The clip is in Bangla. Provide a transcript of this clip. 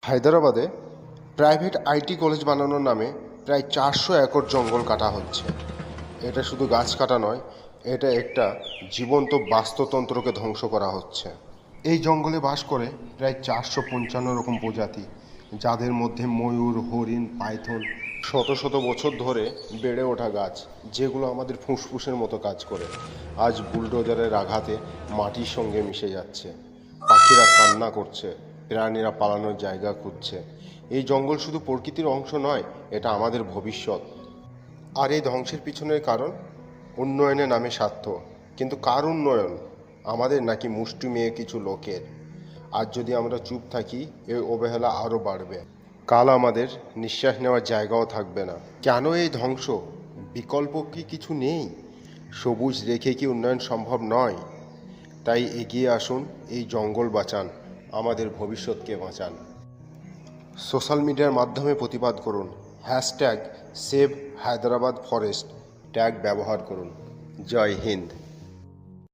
হায়দ্রাবাদে প্রাইভেট আইটি কলেজ বানানোর নামে প্রায় 400 একর জঙ্গল কাটা হচ্ছে। এটা শুধু গাছ কাটা নয়, এটা একটা জীবন্ত বাস্তুতন্ত্রকে ধ্বংস করা হচ্ছে। এই জঙ্গলে বাস করে প্রায় 455 রকম প্রজাতি, যাদের মধ্যে ময়ূর, হরিণ, পাইথন, শত শত বছর ধরে বেড়ে ওঠা গাছ, যেগুলো আমাদের ফুসফুসের মতো কাজ করে, আজ বুলডোজারের আঘাতে মাটির সঙ্গে মিশে যাচ্ছে। পাখিরা কান্না করছে, প্রাণীরা পালানোর জায়গা খুঁজছে। এই জঙ্গল শুধু প্রকৃতির অংশ নয়, এটা আমাদের ভবিষ্যৎ। আর এই ধ্বংসের পিছনের কারণ উন্নয়নের নামে স্বার্থ। কিন্তু কার উন্নয়ন? আমাদের নাকি মুষ্টিমেয় কিছু লোকের? আজ যদি আমরা চুপ থাকি, এই অবহেলা আরও বাড়বে। কাল আমাদের নিঃশ্বাস নেওয়ার জায়গাও থাকবে না। কেন এই ধ্বংস? বিকল্প কি কিছু নেই? সবুজ রেখে কি উন্নয়ন সম্ভব নয়? তাই এগিয়ে আসুন, এই জঙ্গল বাঁচান, আমাদের ভবিষ্যৎকে বাঁচান। সোশ্যাল মিডিয়ার মাধ্যমে প্রতিবাদ করুন। #সেভ হায়দ্রাবাদ ফরেস্ট ট্যাগ ব্যবহার করুন। জয় হিন্দ।